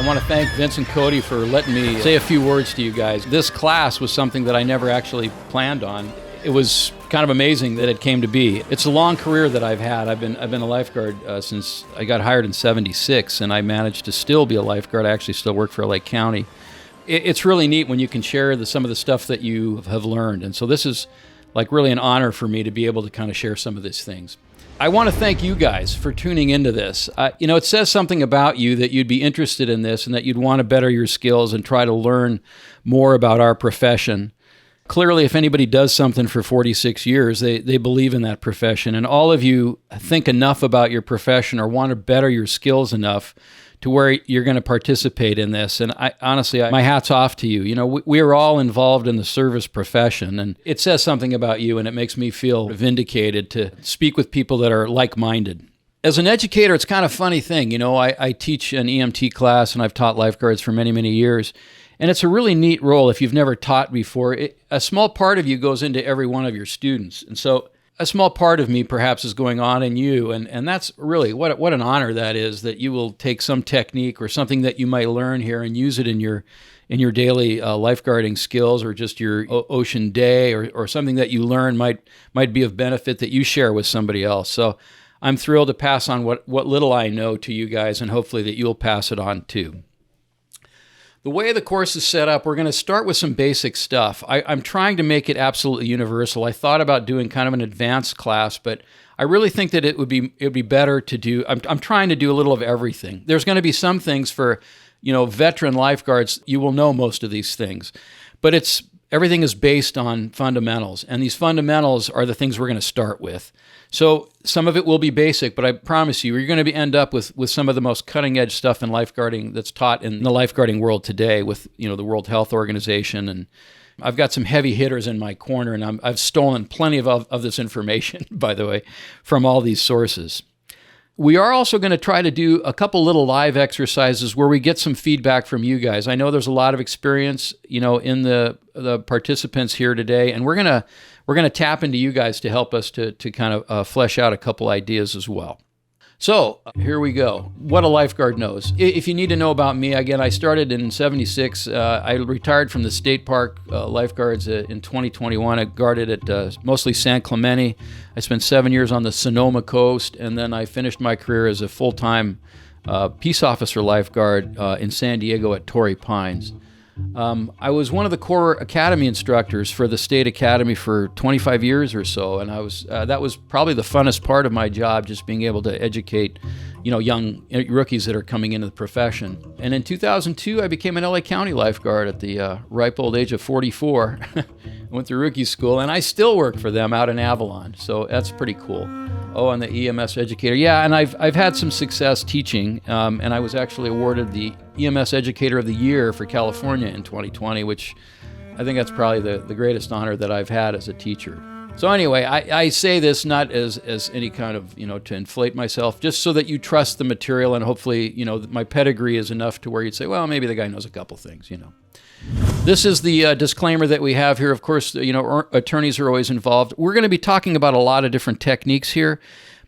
I want to thank Vince and Cody for letting me say a few words to you guys. This class was something that I never actually planned on. It was kind of amazing that it came to be. It's a long career that I've had. I've been a lifeguard since I got hired in '76, and I managed to still be a lifeguard. I actually still work for Lake County. It's really neat when you can share some of the stuff that you have learned, and so this is like really an honor for me to be able to kind of share some of these things. I want to thank you guys for tuning into this. It says something about you that you'd be interested in this and that you'd want to better your skills and try to learn more about our profession. Clearly, if anybody does something for 46 years, they believe in that profession. And all of you think enough about your profession or want to better your skills enough to where you're going to participate in this. And honestly, my hat's off to you. We are all involved in the service profession, and it says something about you, and it makes me feel vindicated to speak with people that are like-minded. As an educator, it's kind of a funny thing. I teach an EMT class, and I've taught lifeguards for many, many years. And it's a really neat role if you've never taught before. A small part of you goes into every one of your students. And so a small part of me perhaps is going on in you, and that's really what an honor that is, that you will take some technique or something that you might learn here and use it in your daily lifeguarding skills, or just your ocean day, or something that you learn might be of benefit that you share with somebody else. So I'm thrilled to pass on what little I know to you guys, and hopefully that you'll pass it on too. The way the course is set up, we're going to start with some basic stuff. I'm trying to make it absolutely universal. I thought about doing kind of an advanced class, but I really think that it would be better to do. I'm trying to do a little of everything. There's going to be some things for, veteran lifeguards. You will know most of these things, but everything is based on fundamentals, and these fundamentals are the things we're going to start with. So some of it will be basic, but I promise you're going to end up with some of the most cutting-edge stuff in lifeguarding that's taught in the lifeguarding world today with, the World Health Organization. And I've got some heavy hitters in my corner, and I've stolen plenty of this information, by the way, from all these sources. We are also going to try to do a couple little live exercises where we get some feedback from you guys. I know there's a lot of experience, in the participants here today, and we're going to tap into you guys to help us to kind of flesh out a couple ideas as well. So here we go. What a lifeguard knows. If you need to know about me, again, I started in '76. I retired from the state park lifeguards in 2021. I guarded at mostly San Clemente. I spent 7 years on the Sonoma coast, and then I finished my career as a full-time peace officer lifeguard in San Diego at Torrey Pines. I was one of the Corps Academy instructors for the State Academy for 25 years or so, and that was probably the funnest part of my job, just being able to educate, young rookies that are coming into the profession. And in 2002, I became an LA County lifeguard at the ripe old age of 44. I went through rookie school, and I still work for them out in Avalon, so that's pretty cool. Oh, and the EMS educator. Yeah, and I've had some success teaching, and I was actually awarded the EMS Educator of the Year for California in 2020, which I think that's probably the greatest honor that I've had as a teacher. So anyway, I say this not as any kind of, to inflate myself, just so that you trust the material, and hopefully, my pedigree is enough to where you'd say, well, maybe the guy knows a couple things, This is the disclaimer that we have here. Of course, attorneys are always involved. We're going to be talking about a lot of different techniques here,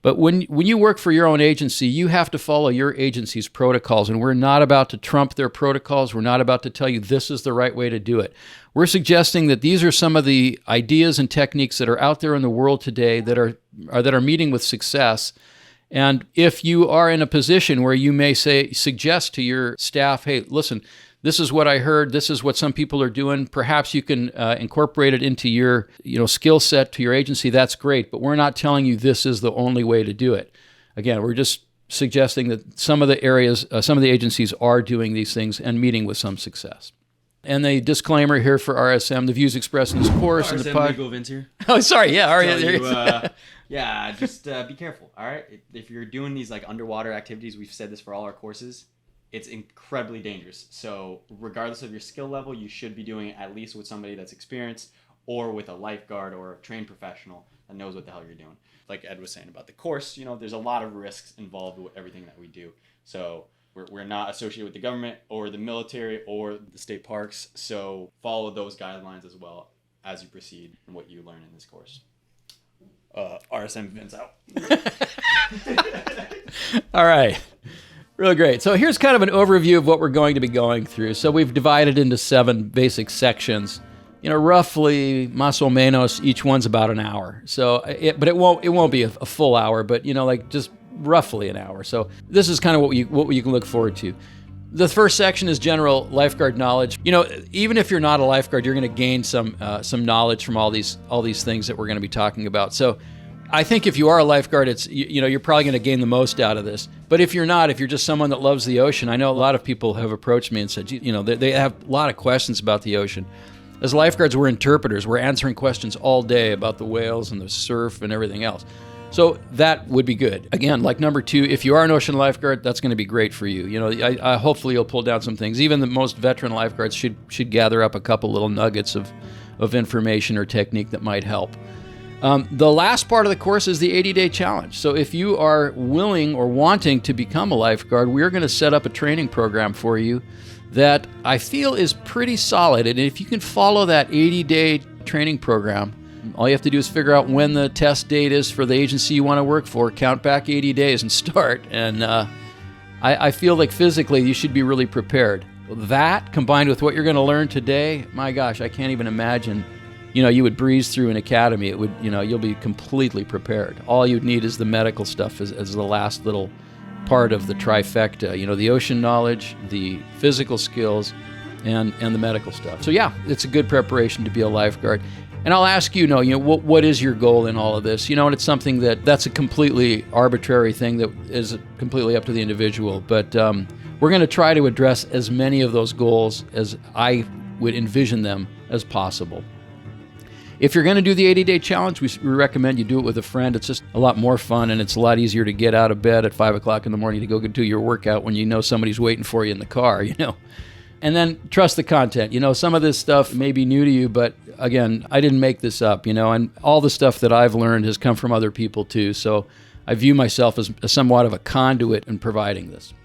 but when you work for your own agency, you have to follow your agency's protocols, and we're not about to trump their protocols. We're not about to tell you this is the right way to do it. We're suggesting that these are some of the ideas and techniques that are out there in the world today that are meeting with success. And if you are in a position where you may suggest to your staff, hey, listen, this is what I heard. This is what some people are doing. Perhaps you can incorporate it into your skill set to your agency. That's great. But we're not telling you this is the only way to do it. Again, we're just suggesting that some of the areas, some of the agencies are doing these things and meeting with some success. And the disclaimer here for RSM, the views expressed in this course and the pod. Legal Vince here. Oh, sorry. Yeah. All right. Yeah, just be careful. All right. If you're doing these like underwater activities, we've said this for all our courses, it's incredibly dangerous. So regardless of your skill level, you should be doing it at least with somebody that's experienced, or with a lifeguard or a trained professional that knows what the hell you're doing. Like Ed was saying about the course, there's a lot of risks involved with everything that we do. So we're not associated with the government or the military or the state parks. So follow those guidelines as well as you proceed in what you learn in this course. RSM Vince out. All right. Real great. So here's kind of an overview of what we're going to be going through. So we've divided into 7 basic sections. Roughly, más o menos, each one's about an hour. So, but it won't be a full hour, but like just roughly an hour. So this is kind of what you can look forward to. The first section is general lifeguard knowledge. Even if you're not a lifeguard, you're going to gain some knowledge from all these things that we're going to be talking about. So I think if you are a lifeguard, it's you're probably going to gain the most out of this. But if you're not, if you're just someone that loves the ocean, I know a lot of people have approached me and said, they have a lot of questions about the ocean. As lifeguards, we're interpreters. We're answering questions all day about the whales and the surf and everything else. So that would be good. Again, like number 2, if you are an ocean lifeguard, that's going to be great for you. I hopefully you'll pull down some things. Even the most veteran lifeguards should gather up a couple little nuggets of information or technique that might help. The last part of the course is the 80-day challenge. So if you are willing or wanting to become a lifeguard, we're going to set up a training program for you that I feel is pretty solid. And if you can follow that 80-day training program, all you have to do is figure out when the test date is for the agency you want to work for, count back 80 days and start. And I feel like physically you should be really prepared. That combined with what you're going to learn today, my gosh, I can't even imagine. You would breeze through an academy. It would, you'll be completely prepared. All you'd need is the medical stuff as the last little part of the trifecta. The ocean knowledge, the physical skills, and the medical stuff. So yeah, it's a good preparation to be a lifeguard. And I'll ask what is your goal in all of this? And it's something that's a completely arbitrary thing that is completely up to the individual. But we're going to try to address as many of those goals as I would envision them as possible. If you're going to do the 80-day challenge, we recommend you do it with a friend. It's just a lot more fun, and it's a lot easier to get out of bed at 5 o'clock in the morning to go do your workout when you know somebody's waiting for you in the car, And then trust the content. Some of this stuff may be new to you, but again, I didn't make this up, and all the stuff that I've learned has come from other people too. So I view myself as somewhat of a conduit in providing this.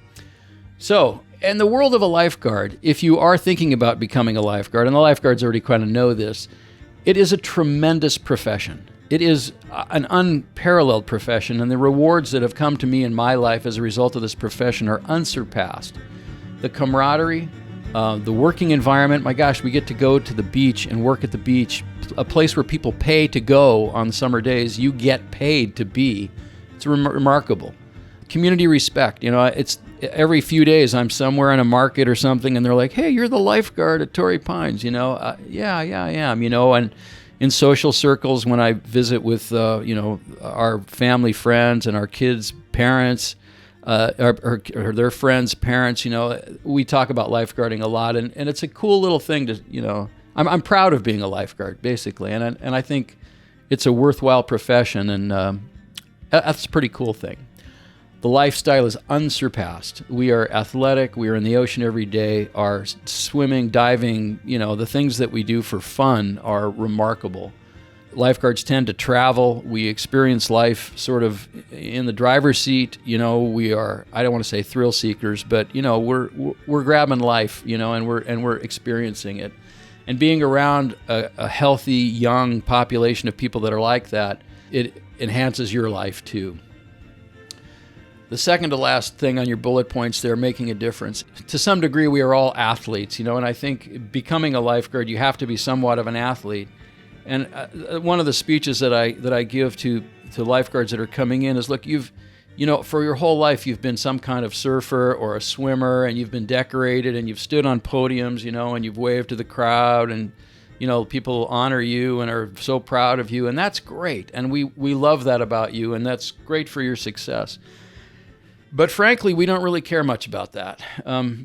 So in the world of a lifeguard, if you are thinking about becoming a lifeguard, and the lifeguards already kind of know this, it is a tremendous profession. It is an unparalleled profession, and the rewards that have come to me in my life as a result of this profession are unsurpassed. The camaraderie, the working environment, my gosh, we get to go to the beach and work at the beach, a place where people pay to go on summer days. You get paid to be. It's remarkable. Community respect. It's every few days I'm somewhere in a market or something, and they're like, "Hey, you're the lifeguard at Torrey Pines." Yeah, I am. And in social circles, when I visit with our family friends and our kids' parents, or their friends' parents, we talk about lifeguarding a lot, and it's a cool little thing to, I'm proud of being a lifeguard, basically, and I think it's a worthwhile profession, and that's a pretty cool thing. The lifestyle is unsurpassed. We are athletic. We are in the ocean every day. Our swimming, diving, the things that we do for fun are remarkable. Lifeguards tend to travel. We experience life sort of in the driver's seat. We are, I don't want to say thrill seekers, but we're grabbing life, and we're experiencing it. And being around a healthy, young population of people that are like that, it enhances your life too. The second to last thing on your bullet points there, making a difference. To some degree, we are all athletes, and I think becoming a lifeguard, you have to be somewhat of an athlete. And one of the speeches that I give to lifeguards that are coming in is, look, for your whole life, you've been some kind of surfer or a swimmer, and you've been decorated, and you've stood on podiums, and you've waved to the crowd, and people honor you and are so proud of you, and that's great. And we love that about you, and that's great for your success. But frankly, we don't really care much about that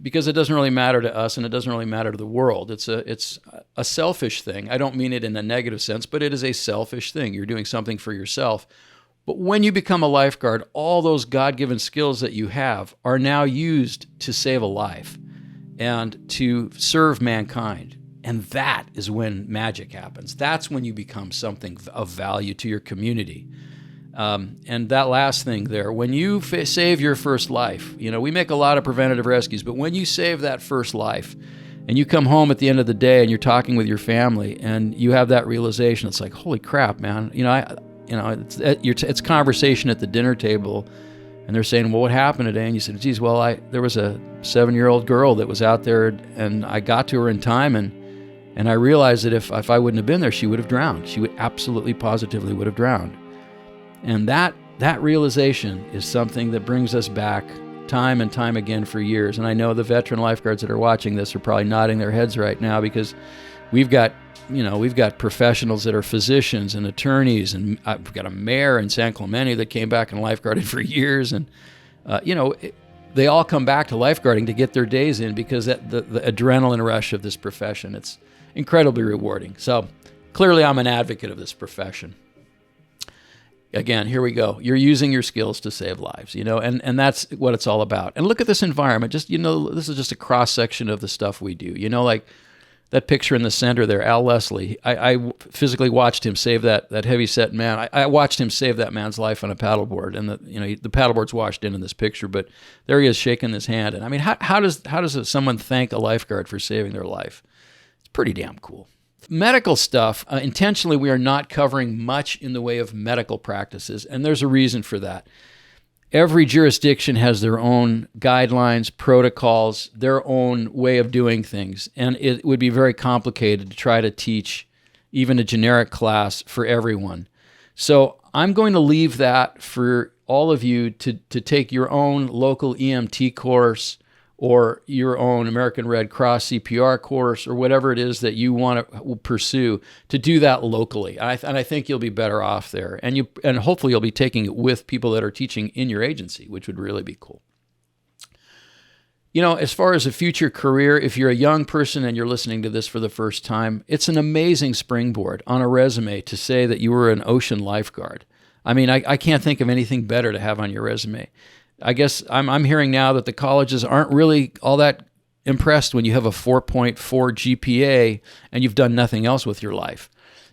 because it doesn't really matter to us, and it doesn't really matter to the world. It's a selfish thing. I don't mean it in a negative sense, but it is a selfish thing. You're doing something for yourself. But when you become a lifeguard, all those God-given skills that you have are now used to save a life and to serve mankind. And that is when magic happens. That's when you become something of value to your community. And that last thing there, when you save your first life, we make a lot of preventative rescues, but when you save that first life and you come home at the end of the day and you're talking with your family and you have that realization, it's like, holy crap, man, it's conversation at the dinner table And they're saying, well, what happened today? And you said, geez, well, there was a 7-year-old girl that was out there, and I got to her in time, and I realized that if I wouldn't have been there, she would have drowned. She would absolutely, positively would have drowned. And that realization is something that brings us back time and time again for years. And I know the veteran lifeguards that are watching this are probably nodding their heads right now, because we've got professionals that are physicians and attorneys, and I've got a mayor in San Clemente that came back and lifeguarded for years, and they all come back to lifeguarding to get their days in because the adrenaline rush of this profession, it's incredibly rewarding. So clearly I'm an advocate of this profession. Again, here we go. You're using your skills to save lives, and that's what it's all about. And look at this environment. Just, this is just a cross section of the stuff we do. Like that picture in the center there, Al Leslie. I physically watched him save that heavy-set man. I watched him save that man's life on a paddleboard, and the paddleboard's washed in this picture, but there he is shaking his hand. And I mean, how does someone thank a lifeguard for saving their life? It's pretty damn cool. Medical stuff, intentionally, we are not covering much in the way of medical practices, and there's a reason for that. Every jurisdiction has their own guidelines, protocols, their own way of doing things, and it would be very complicated to try to teach even a generic class for everyone. So I'm going to leave that for all of you to take your own local EMT course, or your own American Red Cross CPR course, or whatever it is that you want to pursue, to do that locally. And I think you'll be better off there. And hopefully you'll be taking it with people that are teaching in your agency, which would really be cool. As far as a future career, if you're a young person and you're listening to this for the first time, it's an amazing springboard on a resume to say that you were an ocean lifeguard. I mean, I can't think of anything better to have on your resume. I guess I'm hearing now that the colleges aren't really all that impressed when you have a 4.4 GPA and you've done nothing else with your life.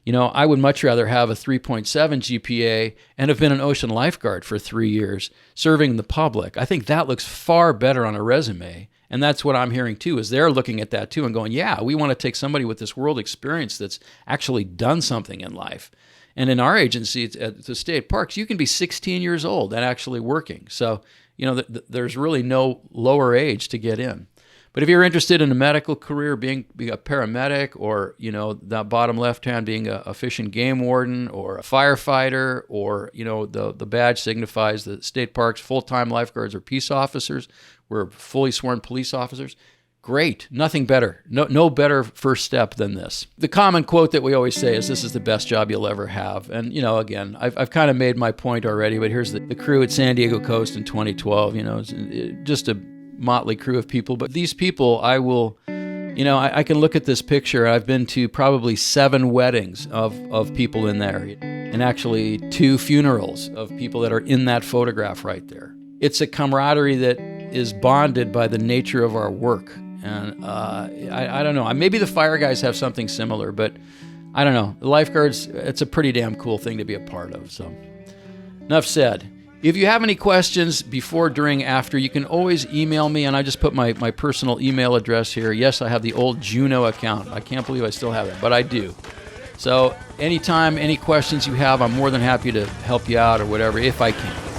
I would much rather have a 3.7 GPA and have been an ocean lifeguard for 3 years serving the public. I think that looks far better on a resume. And that's what I'm hearing too, is they're looking at that too and going, yeah, we want to take somebody with this world experience that's actually done something in life. And in our agency at the state parks, you can be 16 years old and actually working. So, there's really no lower age to get in. But if you're interested in a medical career, being a paramedic, or, that bottom left-hand being a fish and game warden, or a firefighter, or, the badge signifies the state parks full-time lifeguards or peace officers. We're fully sworn police officers. Great. Nothing better. No better first step than this. The common quote that we always say is, this is the best job you'll ever have. And, again, I've kind of made my point already, but here's the crew at San Diego Coast in 2012. Just a motley crew of people. But these people, I will, I can look at this picture. I've been to probably 7 weddings of people in there, and actually 2 funerals of people that are in that photograph right there. It's a camaraderie that is bonded by the nature of our work. And I don't know. Maybe the fire guys have something similar, but I don't know. The lifeguards, it's a pretty damn cool thing to be a part of. So, enough said. If you have any questions before, during, after, you can always email me, and I just put my personal email address here. Yes, I have the old Juno account. I can't believe I still have it, but I do. So anytime, any questions you have, I'm more than happy to help you out or whatever, if I can.